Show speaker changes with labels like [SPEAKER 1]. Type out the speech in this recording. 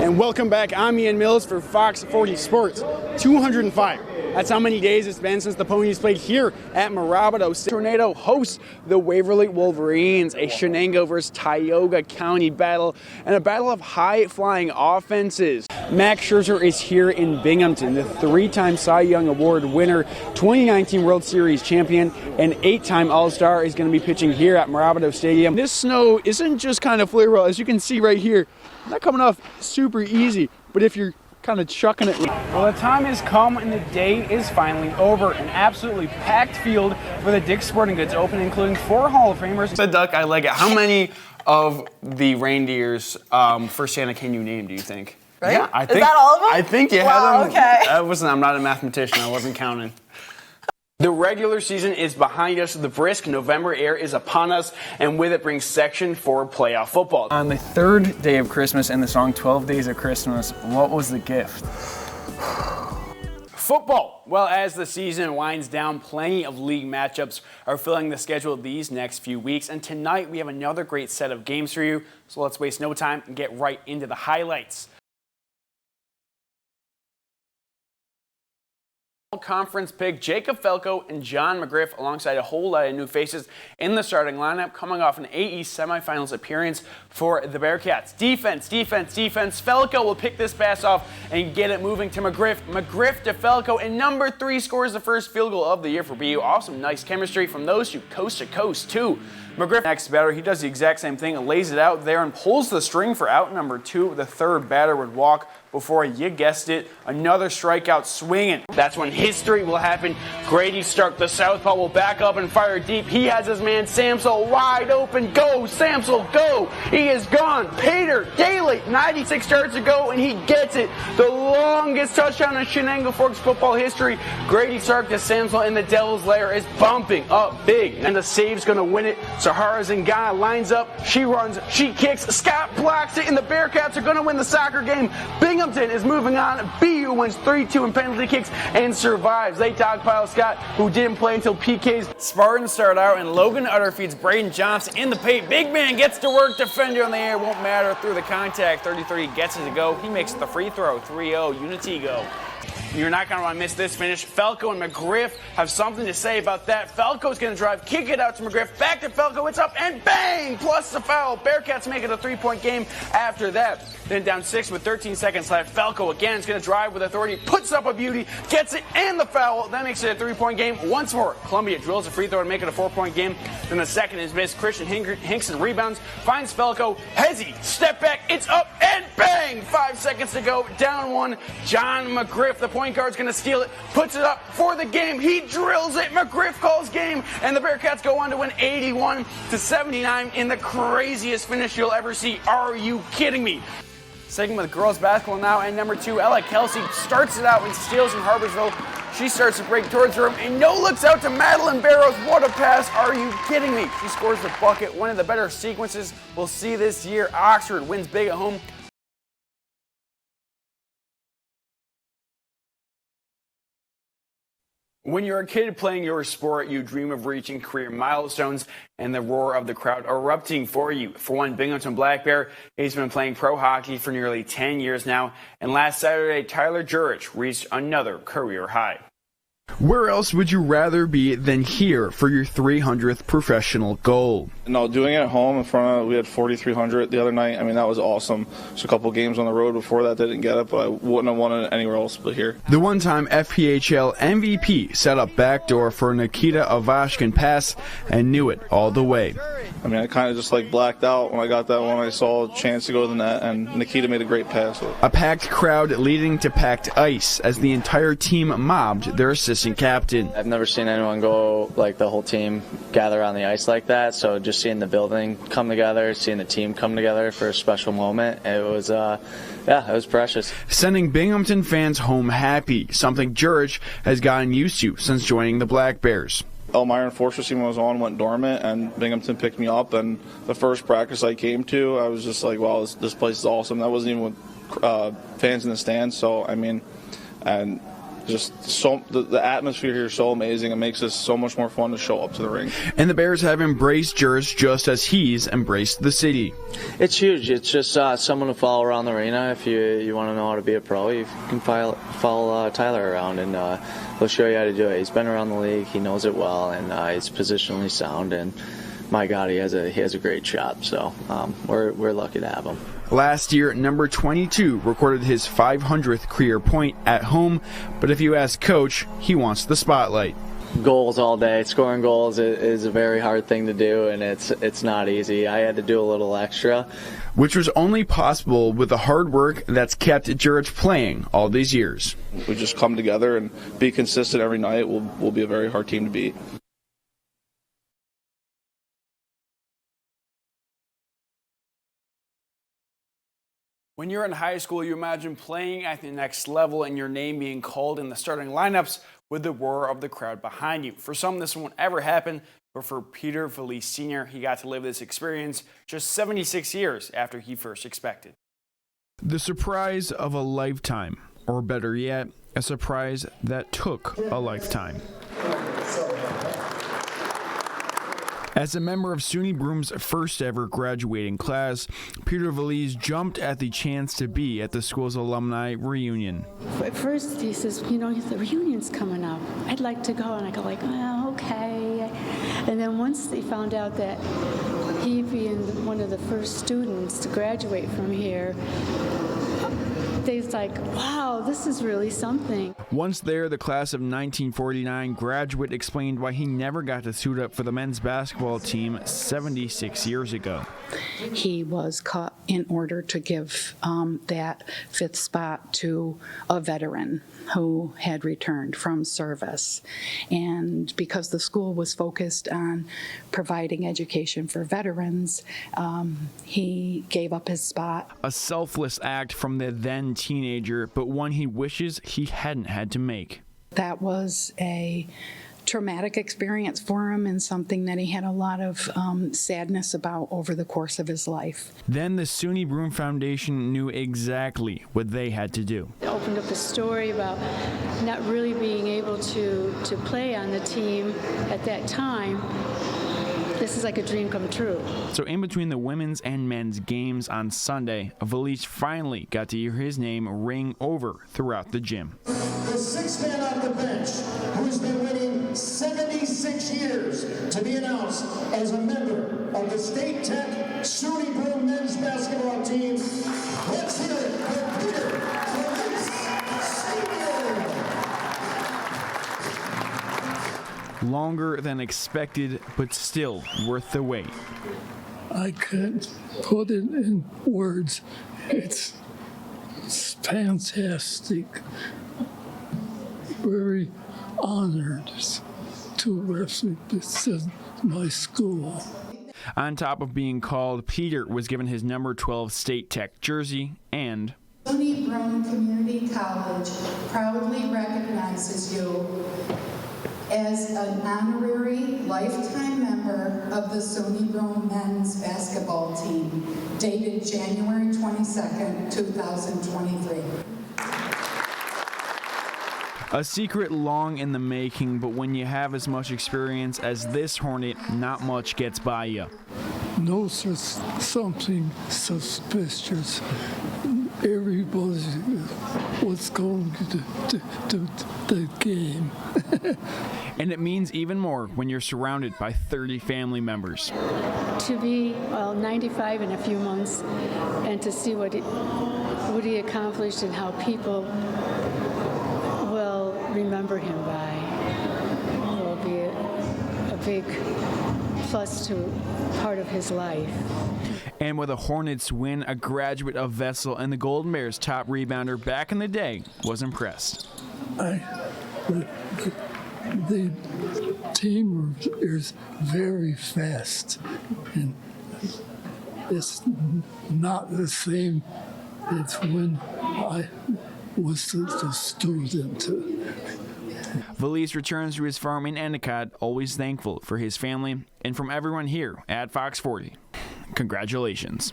[SPEAKER 1] And welcome back. I'm Ian Mills for Fox 40 Sports. 205. That's how many days it's been since the Ponies played here at Mirabito. Tornado hosts the Waverly Wolverines, a Shenango versus Tioga County battle, and a battle of high-flying offenses. Max Scherzer is here in Binghamton, the three-time Cy Young Award winner, 2019 World Series champion, and eight-time All-Star is going to be pitching here at Mirabito Stadium. This snow isn't just kind of flurry, as you can see right here. Not coming off super easy, but if you're kind of chucking it. Well, the time has come and the day is finally over. An absolutely packed field for the Dick's Sporting Goods Open, including 4 Hall of Famers.
[SPEAKER 2] The duck, I like it. How many of the reindeers for Santa can you name, do you think?
[SPEAKER 3] Right?
[SPEAKER 2] Yeah, I think,
[SPEAKER 3] is that all of them?
[SPEAKER 2] I think you
[SPEAKER 3] wow,
[SPEAKER 2] had them.
[SPEAKER 3] Okay.
[SPEAKER 2] I'm not a mathematician. I wasn't counting. The regular season is behind us. The brisk November air is upon us, and with it brings Section 4 playoff football.
[SPEAKER 4] On the third day of Christmas in the song 12 Days of Christmas, what was the gift?
[SPEAKER 2] Football. Well, as the season winds down, plenty of league matchups are filling the schedule these next few weeks, and tonight we have another great set of games for you, so let's waste no time and get right into the highlights. Conference pick Jacob Felko and John McGriff alongside a whole lot of new faces in the starting lineup, coming off an AE semifinals appearance for the Bearcats. Defense. Felko will pick this pass off and get it moving to McGriff. McGriff to Felko, and number 3 scores the first field goal of the year for BU. Awesome, nice chemistry from those two, coast to coast too. McGriff, next batter, he does the exact same thing, lays it out there and pulls the string for out number 2. The third batter would walk before, you guessed it, another strikeout swinging. That's when history will happen. Grady Stark, the southpaw, will back up and fire deep. He has his man Samsel wide open. Go, Samsel, go! He is gone. Pater Daly, 96 yards to go, and he gets it. The longest touchdown in Shenango Forks football history. Grady Stark to Samsel, and the Devil's Lair is bumping up big. And the save's going to win it. Sahara Zingana lines up. She runs. She kicks. Scott blocks it, and the Bearcats are going to win the soccer game. Binghamton is moving on. BU wins 3-2 in penalty kicks and survives. They dogpile Scott, who didn't play until PK's. Spartans start out, and Logan Utter feeds Braden Johnson in the paint. Big man gets to work. Defender on the air. Won't matter through the contact. 33 gets it to go. He makes the free throw. 3-0. Unity go. You're not going to want to miss this finish. Felko and McGriff have something to say about that. Felko's going to drive, kick it out to McGriff, back to Felko, it's up, and bang! Plus the foul. Bearcats make it a 3-point game after that. Then down 6 with 13 seconds left. Felko again is going to drive with authority, puts up a beauty, gets it, and the foul. That makes it a 3-point game once more. Columbia drills a free throw to make it a 4-point game. Then the second is missed. Christian Hinkson rebounds, finds Felko. Hezzy, step back, it's up, and bang! 5 seconds to go, down 1. John McGriff, the point guard's going to steal it, puts it up for the game. He drills it. McGriff calls game, and the Bearcats go on to win 81-79 in the craziest finish you'll ever see. Are you kidding me? Second with girls basketball now, and number 2, Ella Kelsey starts it out and steals in Harborsville. She starts to break towards her, and no looks out to Madeline Barrows. What a pass. Are you kidding me? She scores the bucket. One of the better sequences we'll see this year. Oxford wins big at home. When you're a kid playing your sport, you dream of reaching career milestones and the roar of the crowd erupting for you. For one, Binghamton Black Bear, he's been playing pro hockey for nearly 10 years now, and last Saturday, Tyler Jurich reached another career high.
[SPEAKER 1] Where else would you rather be than here for your 300th professional goal?
[SPEAKER 5] No, doing it at home in front of, we had 4,300 the other night. I mean, that was awesome. There's a couple games on the road before that didn't get it, but I wouldn't have won it anywhere else but here.
[SPEAKER 1] The one-time FPHL MVP set up backdoor for Nikita Avashkin pass and knew it all the way.
[SPEAKER 5] I mean, I kind of just blacked out when I got that one. I saw a chance to go to the net, and Nikita made a great pass.
[SPEAKER 1] A packed crowd leading to packed ice as the entire team mobbed their assistant captain.
[SPEAKER 6] I've never seen anyone go the whole team gather on the ice like that, so just seeing the building come together, seeing the team come together for a special moment, it was it was precious.
[SPEAKER 1] Sending Binghamton fans home happy, something Jurich has gotten used to since joining the Black Bears.
[SPEAKER 5] Elmira and Forster team was on, went dormant, and Binghamton picked me up, and the first practice I came to, I was just like, wow, this place is awesome. That wasn't even with fans in the stands, so I mean, and just the atmosphere here is so amazing. It makes it so much more fun to show up to the ring.
[SPEAKER 1] And the Bears have embraced Jurich just as he's embraced the city.
[SPEAKER 6] It's huge. It's just someone to follow around the arena. If you want to know how to be a pro, you can follow Tyler around, and he'll show you how to do it. He's been around the league. He knows it well, and he's positionally sound. And my God, he has a great shot. So we're lucky to have him.
[SPEAKER 1] Last year, number 22 recorded his 500th career point at home, but if you ask Coach, he wants the spotlight.
[SPEAKER 6] Goals all day. Scoring goals is a very hard thing to do, and it's not easy. I had to do a little extra.
[SPEAKER 1] Which was only possible with the hard work that's kept Jurich playing all these years.
[SPEAKER 5] We just come together and be consistent every night. We'll be a very hard team to beat.
[SPEAKER 2] When you're in high school, you imagine playing at the next level and your name being called in the starting lineups with the roar of the crowd behind you. For some, this won't ever happen, but for Peter Valise Sr., he got to live this experience just 76 years after he first expected.
[SPEAKER 1] The surprise of a lifetime, or better yet, a surprise that took a lifetime. As a member of SUNY Broom's first ever graduating class, Peter Valise jumped at the chance to be at the school's alumni reunion.
[SPEAKER 3] At first he says, the reunion's coming up. I'd like to go. And I go like, well, okay. And then once they found out that he'd be one of the first students to graduate from here, they was like, wow, this is really something.
[SPEAKER 1] Once there, the class of 1949 graduate explained why he never got to suit up for the men's basketball team 76 years ago.
[SPEAKER 7] He was cut in order to give that fifth spot to a veteran who had returned from service. And because the school was focused on providing education for veterans, he gave up his spot.
[SPEAKER 1] A selfless act from the then teenager, but one he wishes he hadn't had to make.
[SPEAKER 7] That was a traumatic experience for him and something that he had a lot of sadness about over the course of his life.
[SPEAKER 1] Then the SUNY Broom Foundation knew exactly what they had to do.
[SPEAKER 3] It opened up a story about not really being able to play on the team at that time. This is like a dream come true.
[SPEAKER 1] So in between the women's and men's games on Sunday, Valise finally got to hear his name ring over throughout the gym.
[SPEAKER 8] The sixth man on the bench, who's been waiting 76 years to be announced as a member of the State Tech SUNY Broom men's basketball team. Let's hear it for Peter Valise Sr.
[SPEAKER 1] Longer than expected, but still worth the wait.
[SPEAKER 9] I can't put it in words. It's fantastic. Very honored to represent my school.
[SPEAKER 1] On top of being called, Peter was given his number 12 State Tech jersey and
[SPEAKER 10] SUNY Broom Community College proudly recognizes you as an honorary lifetime member of the SUNY Broom men's basketball team, dated January 22nd, 2023.
[SPEAKER 1] a secret long in the making, but when you have as much experience as this Hornet, not much gets by you.
[SPEAKER 9] Notice something suspicious. Everybody was going to the game.
[SPEAKER 1] And it means even more when you're surrounded by 30 family members.
[SPEAKER 3] To be 95 in a few months and to see what he accomplished and how people will remember him by will be a big plus to part of his life.
[SPEAKER 1] And with a Hornets win, a graduate of Vessel and the Golden Bears' top rebounder back in the day was impressed.
[SPEAKER 9] The team is very fast, and it's not the same as when I was the student.
[SPEAKER 1] Valise returns to his farm in Endicott, always thankful for his family, and from everyone here at Fox 40, congratulations.